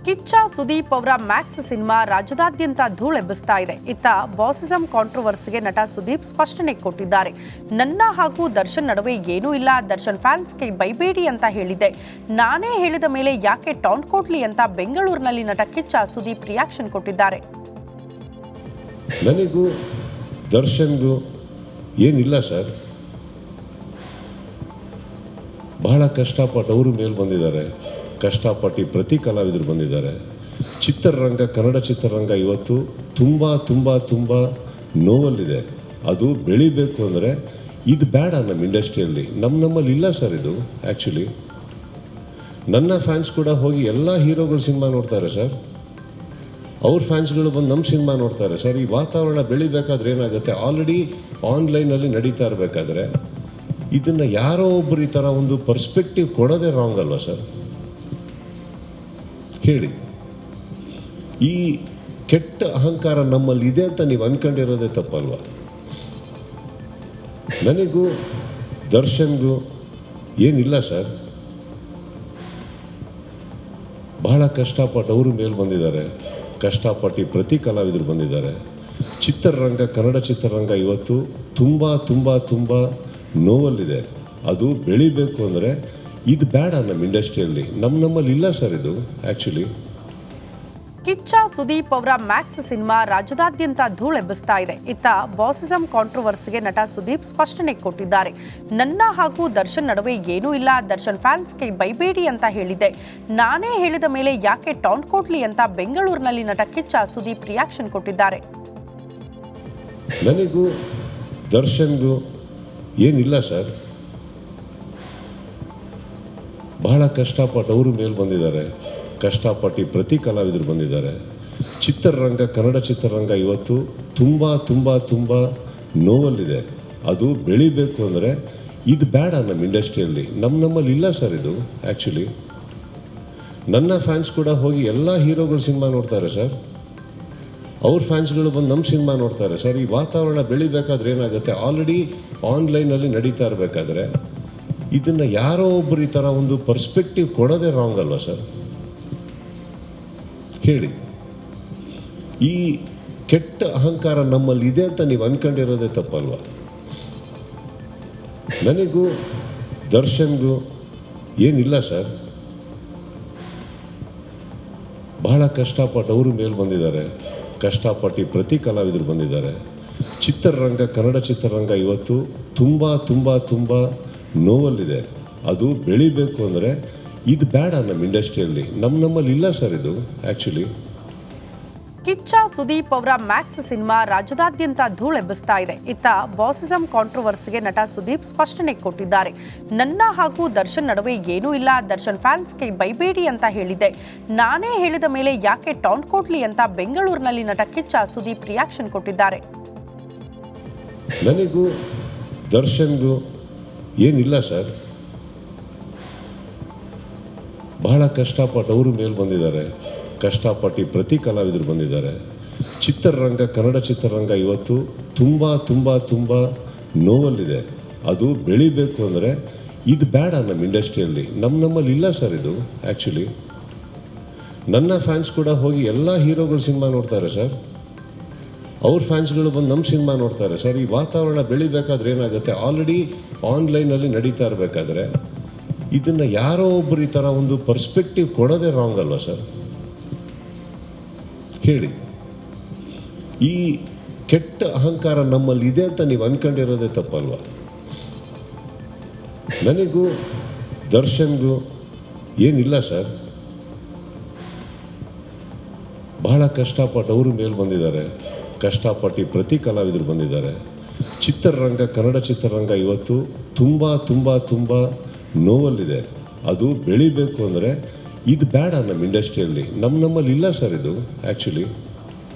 ಕಿಚ್ಚ ಸುದೀಪ್ ಅವರ Max cinema ರಾಜ್ಯದಾದ್ಯಂತ ಧೂಳೆಬ್ಬಿಸ್ತಾ ಇದೆ. ಇತ್ತ ಬಾಸಿಸಂ ಕಾಂಟ್ರವರ್ಸಿಗೆ ನಟ ಸುದೀಪ್ ಸ್ಪಷ್ಟನೆ ಕೊಟ್ಟಿದ್ದಾರೆ. ನನ್ನ ಹಾಗೂ ದರ್ಶನ್ ನಡುವೆ ಏನೂ ಇಲ್ಲ, ದರ್ಶನ್ ಫ್ಯಾನ್ಸ್ಗೆ ಬೈಬೇಡಿ ಅಂತ ಹೇಳಿದ್ದೆ. ನಾನೇ ಹೇಳಿದ ಮೇಲೆ ಯಾಕೆ ಟಾಂಟ್ ಕೊಡ್ಲಿ ಅಂತ ಬೆಂಗಳೂರಿನಲ್ಲಿ ನಟ ಕಿಚ್ಚ ಸುದೀಪ್ ರಿಯಾಕ್ಷನ್ ಕೊಟ್ಟಿದ್ದಾರೆ. ನನಗೂ ದರ್ಶನ್ಗೂ ಏನಿಲ್ಲ ಸರ್, ಬಹಳ ಕಷ್ಟಪಟ್ಟು ಅವರು ಮೇಲೆ ಬಂದಿದ್ದಾರೆ, ಕಷ್ಟಪಟ್ಟು ಪ್ರತಿ ಕಲಾವಿದರು ಬಂದಿದ್ದಾರೆ. ಚಿತ್ರರಂಗ, ಕನ್ನಡ ಚಿತ್ರರಂಗ ಇವತ್ತು ತುಂಬ ತುಂಬ ತುಂಬ ನೋವಲ್ಲಿದೆ. ಅದು ಬೆಳಿಬೇಕು ಅಂದರೆ ಇದು ಬೇಡ ನಮ್ಮ ಇಂಡಸ್ಟ್ರಿಯಲ್ಲಿ, ನಮ್ಮಲ್ಲಿ ಇಲ್ಲ ಸರ್ ಇದು. ಆ್ಯಕ್ಚುಲಿ ನನ್ನ ಫ್ಯಾನ್ಸ್ ಕೂಡ ಹೋಗಿ ಎಲ್ಲ ಹೀರೋಗಳ ಸಿನಿಮಾ ನೋಡ್ತಾರೆ ಸರ್, ಅವ್ರ ಫ್ಯಾನ್ಸ್ಗಳು ಬಂದು ನಮ್ಮ ಸಿನಿಮಾ ನೋಡ್ತಾರೆ ಸರ್. ಈ ವಾತಾವರಣ ಬೆಳಿಬೇಕಾದ್ರೆ ಏನಾಗುತ್ತೆ, ಆಲ್ರೆಡಿ ಆನ್ಲೈನಲ್ಲಿ ನಡೀತಾ ಇರಬೇಕಾದ್ರೆ ಇದನ್ನು ಯಾರೋ ಒಬ್ಬರು ಈ ಥರ ಒಂದು ಪರ್ಸ್ಪೆಕ್ಟಿವ್ ಕೊಡೋದೇ ರಾಂಗ್ ಅಲ್ವಾ ಸರ್? ಹೇಳಿ, ಈ ಕೆಟ್ಟ ಅಹಂಕಾರ ನಮ್ಮಲ್ಲಿ ಇದೆ ಅಂತ ನೀವು ಅಂದ್ಕೊಂಡಿರೋದೇ ತಪ್ಪಲ್ವಾ? ನನಗೂ ದರ್ಶನ್ಗೂ ಏನಿಲ್ಲ ಸರ್, ಬಹಳ ಕಷ್ಟಪಟ್ಟು ಅವರು ಮೇಲೆ ಬಂದಿದ್ದಾರೆ, ಕಷ್ಟಪಟ್ಟು ಪ್ರತಿ ಕಲಾವಿದರು ಬಂದಿದ್ದಾರೆ. ಚಿತ್ರರಂಗ, ಕನ್ನಡ ಚಿತ್ರರಂಗ ಇವತ್ತು ತುಂಬ ತುಂಬ ತುಂಬ ನೋವಲ್ಲಿದೆ. ಅದು ಬೆಳಿಬೇಕು ಅಂದರೆ ಇದು ಬೇಡ ನಮ್ಮ ಇಂಡಸ್ಟ್ರಿಯಲ್ಲಿ, ನಮ್ಮಲ್ಲಿ ಇಲ್ಲ ಸರ್ ಇದು. ಆ್ಯಕ್ಚುಲಿ ಕಿಚ್ಚ ಸುದೀಪ್ ಅವರ ಮ್ಯಾಕ್ಸ್ ಸಿನಿಮಾ ರಾಜ್ಯದಾದ್ಯಂತ ಧೂಳೆಬ್ಬಿಸ್ತಾ ಇದೆ. ಇತ್ತ ಬಾಸಿಸಂ ಕಾಂಟ್ರವರ್ಸಿಗೆ ನಟ ಸುದೀಪ್ ಸ್ಪಷ್ಟನೆ ಕೊಟ್ಟಿದ್ದಾರೆ. ನನ್ನ ಹಾಗೂ ದರ್ಶನ್ ನಡುವೆ ಏನೂ ಇಲ್ಲ, ದರ್ಶನ್ ಫ್ಯಾನ್ಸ್ಗೆ ಬೈಬೇಡಿ ಅಂತ ಹೇಳಿದ್ದೆ. ನಾನೇ ಹೇಳಿದ ಮೇಲೆ ಯಾಕೆ ಟಾಂಟ್ ಕೊಡ್ಲಿ ಅಂತ ಬೆಂಗಳೂರಿನಲ್ಲಿ ನಟ ಕಿಚ್ಚ ಸುದೀಪ್ ರಿಯಾಕ್ಷನ್ ಕೊಟ್ಟಿದ್ದಾರೆ. ನನಗೂ ದರ್ಶನ್ಗೂ ಏನಿಲ್ಲ ಸರ್, ಬಹಳ ಕಷ್ಟಪಟ್ಟು ಅವರು ಮೇಲೆ ಬಂದಿದ್ದಾರೆ, ಕಷ್ಟಪಟ್ಟು ಪ್ರತಿ ಕಲಾವಿದರು ಬಂದಿದ್ದಾರೆ. ಚಿತ್ರರಂಗ, ಕನ್ನಡ ಚಿತ್ರರಂಗ ಇವತ್ತು ತುಂಬ ತುಂಬ ತುಂಬ ನೋವಲ್ಲಿದೆ. ಅದು ಬೆಳಿಬೇಕು ಅಂದರೆ ಇದು ಬೇಡ ನಮ್ಮ ಇಂಡಸ್ಟ್ರಿಯಲ್ಲಿ, ನಮ್ಮಲ್ಲಿ ಇಲ್ಲ ಸರ್ ಇದು. ಆ್ಯಕ್ಚುಲಿ ನನ್ನ ಫ್ಯಾನ್ಸ್ ಕೂಡ ಹೋಗಿ ಎಲ್ಲ ಹೀರೋಗಳ ಸಿನಿಮಾ ನೋಡ್ತಾರೆ ಸರ್, ಅವ್ರ ಫ್ಯಾನ್ಸ್ಗಳು ಬಂದು ನಮ್ಮ ಸಿನಿಮಾ ನೋಡ್ತಾರೆ ಸರ್. ಈ ವಾತಾವರಣ ಬೆಳಿಬೇಕಾದ್ರೆ ಏನಾಗುತ್ತೆ, ಆಲ್ರೆಡಿ ಆನ್ಲೈನಲ್ಲಿ ನಡೀತಾ ಇರಬೇಕಾದ್ರೆ ಇದನ್ನು ಯಾರೋ ಒಬ್ಬರು ಈ ಥರ ಒಂದು ಪರ್ಸ್ಪೆಕ್ಟಿವ್ ಕೊಡೋದೇ ರಾಂಗ್ ಅಲ್ವಾ ಸರ್? ಹೇಳಿ, ಈ ಕೆಟ್ಟ ಅಹಂಕಾರ ನಮ್ಮಲ್ಲಿ ಇದೆ ಅಂತ ನೀವು ಅಂದ್ಕೊಂಡಿರೋದೇ ತಪ್ಪಲ್ವಾ? ನನಗೂ ದರ್ಶನ್ಗೂ ಏನಿಲ್ಲ ಸರ್, ಬಹಳ ಕಷ್ಟಪಟ್ಟು ಅವರು ಮೇಲೆ ಬಂದಿದ್ದಾರೆ, ಕಷ್ಟಪಟ್ಟು ಪ್ರತಿ ಕಲಾವಿದರು ಬಂದಿದ್ದಾರೆ. ಚಿತ್ರರಂಗ, ಕನ್ನಡ ಚಿತ್ರರಂಗ ಇವತ್ತು ತುಂಬ ತುಂಬ ತುಂಬ ನೋವಲ್ಲಿದೆ. ಅದು ಬೆಳಿಬೇಕು ಅಂದರೆ ಇದು ಬೇಡ ನಮ್ಮ ಇಂಡಸ್ಟ್ರಿಯಲ್ಲಿ, ನಮ್ಮಲ್ಲಿ ಇಲ್ಲ ಸರ್ ಇದು. ಆ್ಯಕ್ಚುಲಿ ಕಿಚ್ಚ ಸುದೀಪ್ ಅವರ ಮ್ಯಾಕ್ಸ್ ಸಿನಿಮಾ ರಾಜ್ಯದಾದ್ಯಂತ ಧೂಳೆಬ್ಬಿಸ್ತಾ ಇದೆ. ಇತ್ತ ಬಾಸಿಸಂ ಕಾಂಟ್ರವರ್ಸಿಗೆ ನಟ ಸುದೀಪ್ ಸ್ಪಷ್ಟನೆ ಕೊಟ್ಟಿದ್ದಾರೆ. ನನ್ನ ಹಾಗೂ ದರ್ಶನ್ ನಡುವೆ ಏನೂ ಇಲ್ಲ, ದರ್ಶನ್ ಫ್ಯಾನ್ಸ್ಗೆ ಬೈಬೇಡಿ ಅಂತ ಹೇಳಿದ್ದೆ. ನಾನೇ ಹೇಳಿದ ಮೇಲೆ ಯಾಕೆ ಟಾಂಟ್ ಕೊಡ್ಲಿ ಅಂತ ಬೆಂಗಳೂರಿನಲ್ಲಿ ನಟ ಕಿಚ್ಚ ಸುದೀಪ್ ರಿಯಾಕ್ಷನ್ ಕೊಟ್ಟಿದ್ದಾರೆ. ನನಗೂ ದರ್ಶನ್ಗೂ ಏನಿಲ್ಲ ಸರ್, ಬಹಳ ಕಷ್ಟಪಟ್ಟು ಅವರು ಮೇಲೆ ಬಂದಿದ್ದಾರೆ, ಕಷ್ಟಪಟ್ಟು ಪ್ರತಿ ಕಲಾವಿದರು ಬಂದಿದ್ದಾರೆ. ಚಿತ್ರರಂಗ, ಕನ್ನಡ ಚಿತ್ರರಂಗ ಇವತ್ತು ತುಂಬ ತುಂಬ ತುಂಬ ನೋವಲ್ಲಿದೆ. ಅದು ಬೆಳಿಬೇಕು ಅಂದರೆ ಇದು ಬೇಡ ನಮ್ಮ ಇಂಡಸ್ಟ್ರಿಯಲ್ಲಿ, ನಮ್ಮಲ್ಲಿ ಇಲ್ಲ ಸರ್ ಇದು. ಆ್ಯಕ್ಚುಲಿ ನನ್ನ ಫ್ಯಾನ್ಸ್ ಕೂಡ ಹೋಗಿ ಎಲ್ಲ ಹೀರೋಗಳ ಸಿನಿಮಾ ನೋಡ್ತಾರೆ ಸರ್, ಅವ್ರ ಫ್ಯಾನ್ಸ್ಗಳು ಬಂದು ನಮ್ಮ ಸಿನಿಮಾ ನೋಡ್ತಾರೆ ಸರ್. ಈ ವಾತಾವರಣ ಬೆಳಿಬೇಕಾದ್ರೆ ಏನಾಗುತ್ತೆ, ಆಲ್ರೆಡಿ ಆನ್ಲೈನಲ್ಲಿ ನಡೀತಾ ಇರಬೇಕಾದ್ರೆ ಇದನ್ನು ಯಾರೋ ಒಬ್ಬರು ಈ ಥರ ಒಂದು ಪರ್ಸ್ಪೆಕ್ಟಿವ್ ಕೊಡೋದೇ ರಾಂಗ್ ಅಲ್ವಾ ಸರ್? ಹೇಳಿ, ಈ ಕೆಟ್ಟ ಅಹಂಕಾರ ನಮ್ಮಲ್ಲಿ ಇದೆ ಅಂತ ನೀವು ಅಂದ್ಕೊಂಡಿರೋದೇ ತಪ್ಪಲ್ವಾ? ನನಗೂ ದರ್ಶನ್ಗೂ ಏನಿಲ್ಲ ಸರ್, ಬಹಳ ಕಷ್ಟಪಟ್ಟು ಅವರು ಮೇಲೆ ಬಂದಿದ್ದಾರೆ, ಕಷ್ಟಪಟ್ಟು ಪ್ರತಿ ಕಲಾವಿದರು ಬಂದಿದ್ದಾರೆ. ಚಿತ್ರರಂಗ, ಕನ್ನಡ ಚಿತ್ರರಂಗ ಇವತ್ತು ತುಂಬ ತುಂಬ ತುಂಬ ನೋವಲ್ಲಿದೆ. ಅದು ಬೆಳಿಬೇಕು ಅಂದರೆ ಇದು ಬೇಡ ನಮ್ಮ ಇಂಡಸ್ಟ್ರಿಯಲ್ಲಿ, ನಮ್ಮಲ್ಲಿ ಇಲ್ಲ ಸರ್ ಇದು. ಆ್ಯಕ್ಚುಲಿ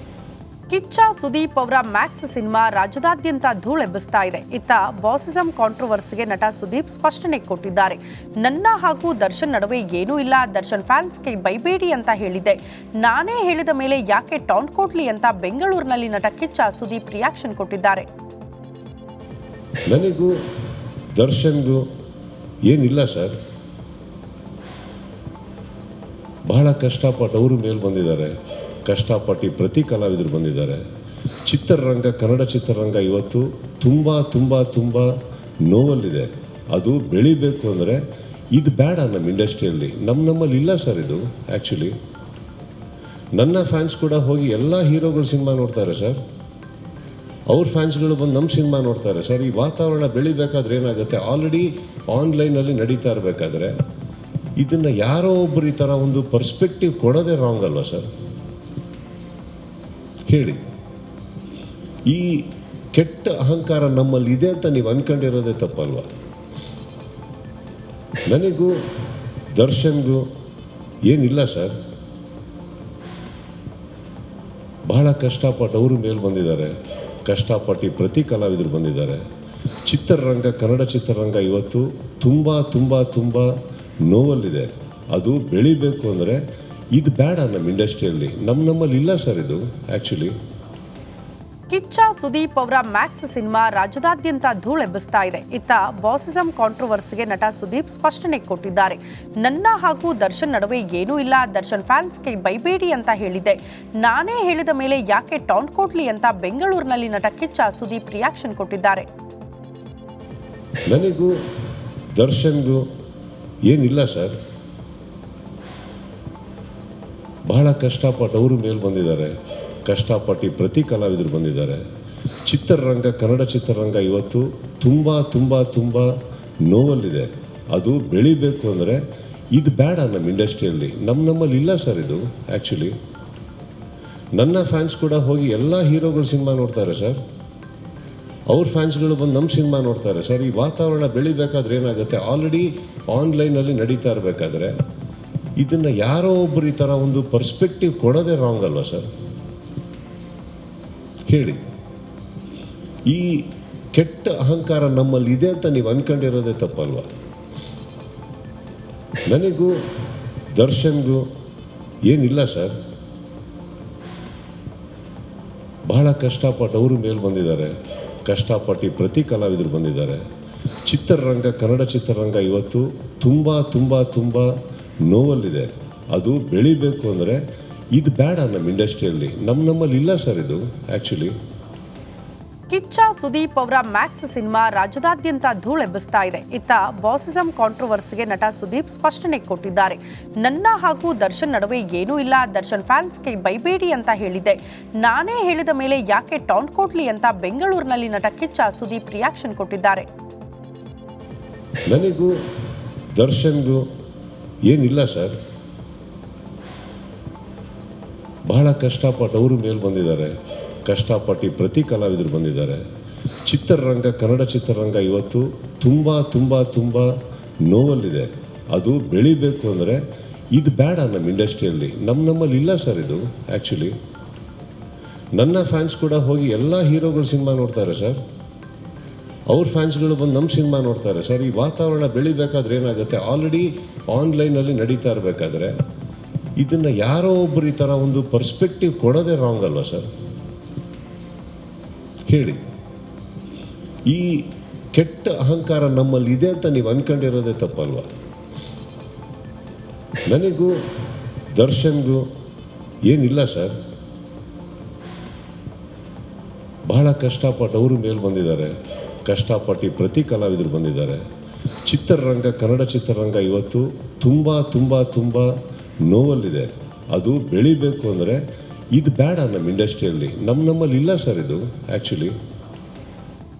ಕಿಚ್ಚ ಸುದೀಪ್ ಅವರ ಮ್ಯಾಕ್ಸ್ ಸಿನಿಮಾ ರಾಜ್ಯದಾದ್ಯಂತ ಧೂಳೆಬ್ಬಿಸ್ತಾ ಇದೆ. ಇತ್ತ ಬಾಸಿಸಂ ಕಾಂಟ್ರವರ್ಸಿಗೆ ನಟ ಸುದೀಪ್ ಸ್ಪಷ್ಟನೆ ಕೊಟ್ಟಿದ್ದಾರೆ. ನನ್ನ ಹಾಗೂ ದರ್ಶನ್ ನಡುವೆ ಏನೂ ಇಲ್ಲ, ದರ್ಶನ್ ಫ್ಯಾನ್ಸ್ಗೆ ಬೈಬೇಡಿ ಅಂತ ಹೇಳಿದ್ದೆ. ನಾನೇ ಹೇಳಿದ ಮೇಲೆ ಯಾಕೆ ಟಾಂಟ್ ಕೊಡ್ಲಿ ಅಂತ ಬೆಂಗಳೂರಿನಲ್ಲಿ ನಟ ಕಿಚ್ಚ ಸುದೀಪ್ ರಿಯಾಕ್ಷನ್ ಕೊಟ್ಟಿದ್ದಾರೆ. ನನಗೂ ದರ್ಶನ್ಗೂ ಏನಿಲ್ಲ ಸರ್, ಬಹಳ ಕಷ್ಟಪಟ್ಟು ಅವರು ಮೇಲೆ ಬಂದಿದ್ದಾರೆ, ಕಷ್ಟಪಟ್ಟು ಪ್ರತಿ ಕಲಾವಿದರು ಬಂದಿದ್ದಾರೆ. ಚಿತ್ರರಂಗ, ಕನ್ನಡ ಚಿತ್ರರಂಗ ಇವತ್ತು ತುಂಬ ತುಂಬ ತುಂಬ ನೋವಲ್ಲಿದೆ. ಅದು ಬೆಳಿಬೇಕು ಅಂದರೆ ಇದು ಬೇಡ ನಮ್ಮ ಇಂಡಸ್ಟ್ರಿಯಲ್ಲಿ. ನಮ್ಮಲ್ಲಿ ಇಲ್ಲ ಸರ್ ಇದು. ಆ್ಯಕ್ಚುಲಿ ನನ್ನ ಫ್ಯಾನ್ಸ್ ಕೂಡ ಹೋಗಿ ಎಲ್ಲ ಹೀರೋಗಳು ಸಿನಿಮಾ ನೋಡ್ತಾರೆ ಸರ್. ಅವ್ರ ಫ್ಯಾನ್ಸ್ಗಳು ಬಂದು ನಮ್ಮ ಸಿನಿಮಾ ನೋಡ್ತಾರೆ ಸರ್. ಈ ವಾತಾವರಣ ಬೆಳಿಬೇಕಾದ್ರೆ ಏನಾಗುತ್ತೆ, ಆಲ್ರೆಡಿ ಆನ್ಲೈನಲ್ಲಿ ನಡೀತಾ ಇರಬೇಕಾದ್ರೆ ಇದನ್ನು ಯಾರೋ ಒಬ್ಬರು ಈ ಥರ ಒಂದು ಪರ್ಸ್ಪೆಕ್ಟಿವ್ ಕೊಡೋದೇ ರಾಂಗ್ ಅಲ್ವಾ ಸರ್? ಹೇಳಿ. ಈ ಕೆಟ್ಟ ಅಹಂಕಾರ ನಮ್ಮಲ್ಲಿ ಇದೆ ಅಂತ ನೀವು ಅಂದ್ಕೊಂಡಿರೋದೇ ತಪ್ಪಲ್ವಾ? ನನಗೂ ದರ್ಶನ್ಗೂ ಏನಿಲ್ಲ ಸರ್. ಬಹಳ ಕಷ್ಟಪಟ್ಟು ಅವರು ಮೇಲೆ ಬಂದಿದ್ದಾರೆ, ಕಷ್ಟಪಟ್ಟು ಪ್ರತಿ ಕಲಾವಿದರು ಬಂದಿದ್ದಾರೆ. ಚಿತ್ರರಂಗ, ಕನ್ನಡ ಚಿತ್ರರಂಗ ಇವತ್ತು ತುಂಬ ತುಂಬ ತುಂಬ ನೋವಲ್ಲಿದೆ. ಅದು ಬೆಳಿಬೇಕು ಅಂದರೆ ಇದು ಬೇಡ ನಮ್ಮ ಇಂಡಸ್ಟ್ರಿಯಲ್ಲಿ. ನಮ್ಮಲ್ಲಿ ಇಲ್ಲ ಸರ್ ಇದು. ಆ್ಯಕ್ಚುಲಿ ಕಿಚ್ಚ ಸುದೀಪ್ ಅವರ ಮ್ಯಾಕ್ಸ್ ಸಿನಿಮಾ ರಾಜ್ಯದಾದ್ಯಂತ ಧೂಳೆಬ್ಬಿಸ್ತಾ ಇದೆ. ಇತ್ತ ಬಾಸಿಸಂ ಕಾಂಟ್ರವರ್ಸಿಗೆ ನಟ ಸುದೀಪ್ ಸ್ಪಷ್ಟನೆ ಕೊಟ್ಟಿದ್ದಾರೆ. ನನ್ನ ಹಾಗೂ ದರ್ಶನ್ ನಡುವೆ ಏನೂ ಇಲ್ಲ, ದರ್ಶನ್ ಫ್ಯಾನ್ಸ್ಗೆ ಬೈಬೇಡಿ ಅಂತ ಹೇಳಿದ್ದೆ. ನಾನೇ ಹೇಳಿದ ಮೇಲೆ ಯಾಕೆ ಟಾಂಟ್ ಕೊಡ್ಲಿ ಅಂತ ಬೆಂಗಳೂರಿನಲ್ಲಿ ನಟ ಕಿಚ್ಚ ಸುದೀಪ್ ರಿಯಾಕ್ಷನ್ ಕೊಟ್ಟಿದ್ದಾರೆ. ನನಗೂ ದರ್ಶನ್ಗೂ ಏನಿಲ್ಲ ಸರ್. ಬಹಳ ಕಷ್ಟಪಟ್ಟು ಅವರು ಮೇಲೆ ಬಂದಿದ್ದಾರೆ, ಕಷ್ಟಪಟ್ಟು ಪ್ರತಿ ಕಲಾವಿದರು ಬಂದಿದ್ದಾರೆ. ಚಿತ್ರರಂಗ, ಕನ್ನಡ ಚಿತ್ರರಂಗ ಇವತ್ತು ತುಂಬ ತುಂಬ ತುಂಬ ನೋವಲ್ಲಿದೆ. ಅದು ಬೆಳಿಬೇಕು ಅಂದರೆ ಇದು ಬೇಡ ನಮ್ಮ ಇಂಡಸ್ಟ್ರಿಯಲ್ಲಿ. ನಮ್ಮಲ್ಲಿ ಇಲ್ಲ ಸರ್ ಇದು. ಆ್ಯಕ್ಚುಲಿ ನನ್ನ ಫ್ಯಾನ್ಸ್ ಕೂಡ ಹೋಗಿ ಎಲ್ಲ ಹೀರೋಗಳು ಸಿನಿಮಾ ನೋಡ್ತಾರೆ ಸರ್. ಅವ್ರ ಫ್ಯಾನ್ಸ್ಗಳು ಬಂದು ನಮ್ಮ ಸಿನಿಮಾ ನೋಡ್ತಾರೆ ಸರ್. ಈ ವಾತಾವರಣ ಬೆಳಿಬೇಕಾದ್ರೆ ಏನಾಗುತ್ತೆ, ಆಲ್ರೆಡಿ ಆನ್ಲೈನಲ್ಲಿ ನಡೀತಾ ಇರಬೇಕಾದ್ರೆ ಇದನ್ನು ಯಾರೋ ಒಬ್ಬರು ಈ ಥರ ಒಂದು ಪರ್ಸ್ಪೆಕ್ಟಿವ್ ಕೊಡೋದೇ ರಾಂಗ್ ಅಲ್ವಾ ಸರ್? ಹೇಳಿ. ಈ ಕೆಟ್ಟ ಅಹಂಕಾರ ನಮ್ಮಲ್ಲಿ ಇದೆ ಅಂತ ನೀವು ಅಂದ್ಕೊಂಡಿರೋದೇ ತಪ್ಪಲ್ವಾ? ನನಗೂ ದರ್ಶನ್ಗೂ ಏನಿಲ್ಲ ಸರ್. ಬಹಳ ಕಷ್ಟಪಟ್ಟು ಅವರು ಮೇಲೆ ಬಂದಿದ್ದಾರೆ, ಕಷ್ಟಪಟ್ಟು ಪ್ರತಿ ಕಲಾವಿದರು ಬಂದಿದ್ದಾರೆ. ಚಿತ್ರರಂಗ, ಕನ್ನಡ ಚಿತ್ರರಂಗ ಇವತ್ತು ತುಂಬ ತುಂಬ ತುಂಬ ನೋವಲ್ಲಿದೆ. ಅದು ಬೆಳಿಬೇಕು ಅಂದರೆ ಇದು ಬೇಡ ನಮ್ಮ ಇಂಡಸ್ಟ್ರಿಯಲ್ಲಿ. ನಮ್ಮಲ್ಲಿ ಇಲ್ಲ ಸರ್ ಇದು. ಆ್ಯಕ್ಚುಲಿ ಕಿಚ್ಚ ಸುದೀಪ್ ಅವರ ಮ್ಯಾಕ್ಸ್ ಸಿನಿಮಾ ರಾಜ್ಯದಾದ್ಯಂತ ಧೂಳೆಬ್ಬಿಸ್ತಾ ಇದೆ. ಇತ್ತ ಬಾಸಿಸಂ ಕಾಂಟ್ರವರ್ಸಿಗೆ ನಟ ಸುದೀಪ್ ಸ್ಪಷ್ಟನೆ ಕೊಟ್ಟಿದ್ದಾರೆ. ನನ್ನ ಹಾಗೂ ದರ್ಶನ್ ನಡುವೆ ಏನೂ ಇಲ್ಲ, ದರ್ಶನ್ ಫ್ಯಾನ್ಸ್ಗೆ ಬೈಬೇಡಿ ಅಂತ ಹೇಳಿದ್ದೆ. ನಾನೇ ಹೇಳಿದ ಮೇಲೆ ಯಾಕೆ ಟಾಂಟ್ ಕೊಡ್ಲಿ ಅಂತ ಬೆಂಗಳೂರಿನಲ್ಲಿ ನಟ ಕಿಚ್ಚ ಸುದೀಪ್ ರಿಯಾಕ್ಷನ್ ಕೊಟ್ಟಿದ್ದಾರೆ. ನನಗೂ ದರ್ಶನ್ಗೂ ಏನಿಲ್ಲ ಸರ್. ಬಹಳ ಕಷ್ಟಪಟ್ಟು ಅವರು ಮೇಲೆ ಬಂದಿದ್ದಾರೆ, ಕಷ್ಟಪಟ್ಟು ಪ್ರತಿ ಕಲಾವಿದರು ಬಂದಿದ್ದಾರೆ. ಚಿತ್ರರಂಗ, ಕನ್ನಡ ಚಿತ್ರರಂಗ ಇವತ್ತು ತುಂಬ ತುಂಬ ತುಂಬ ನೋವಲ್ಲಿದೆ. ಅದು ಬೆಳಿಬೇಕು ಅಂದರೆ ಇದು ಬೇಡ ನಮ್ಮ ಇಂಡಸ್ಟ್ರಿಯಲ್ಲಿ. ನಮ್ಮಲ್ಲಿ ಇಲ್ಲ ಸರ್ ಇದು. ಆ್ಯಕ್ಚುಲಿ ನನ್ನ ಫ್ಯಾನ್ಸ್ ಕೂಡ ಹೋಗಿ ಎಲ್ಲ ಹೀರೋಗಳು ಸಿನಿಮಾ ನೋಡ್ತಾರೆ ಸರ್. ಅವ್ರ ಫ್ಯಾನ್ಸ್ಗಳು ಬಂದು ನಮ್ಮ ಸಿನಿಮಾ ನೋಡ್ತಾರೆ ಸರ್. ಈ ವಾತಾವರಣ ಬೆಳಿಬೇಕಾದ್ರೆ ಏನಾಗುತ್ತೆ, ಆಲ್ರೆಡಿ ಆನ್ಲೈನಲ್ಲಿ ನಡೀತಾ ಇರಬೇಕಾದ್ರೆ ಇದನ್ನು ಯಾರೋ ಒಬ್ಬರು ಈ ಥರ ಒಂದು ಪರ್ಸ್ಪೆಕ್ಟಿವ್ ಕೊಡೋದೇ ರಾಂಗ್ ಅಲ್ವಾ ಸರ್? ಹೇಳಿ. ಈ ಕೆಟ್ಟ ಅಹಂಕಾರ ನಮ್ಮಲ್ಲಿ ಇದೆ ಅಂತ ನೀವು ಅಂದ್ಕೊಂಡಿರೋದೇ ತಪ್ಪಲ್ವಾ? ನನಗೂ ದರ್ಶನ್ಗೂ ಏನಿಲ್ಲ ಸರ್. ಬಹಳ ಕಷ್ಟಪಟ್ಟು ಅವರು ಮೇಲೆ ಬಂದಿದ್ದಾರೆ, ಕಷ್ಟಪಟ್ಟು ಪ್ರತಿ ಕಲಾವಿದರು ಬಂದಿದ್ದಾರೆ. ಚಿತ್ರರಂಗ, ಕನ್ನಡ ಚಿತ್ರರಂಗ ಇವತ್ತು ತುಂಬ ತುಂಬ ತುಂಬ ನೋವಲ್ಲಿದೆ. ಅದು ಬೆಳಿಬೇಕು ಅಂದರೆ ಇದು ಬೇಡ ನಮ್ಮ ಇಂಡಸ್ಟ್ರಿಯಲ್ಲಿ. ನಮ್ಮಲ್ಲಿ ಇಲ್ಲ ಸರ್ ಇದು. ಆ್ಯಕ್ಚುಲಿ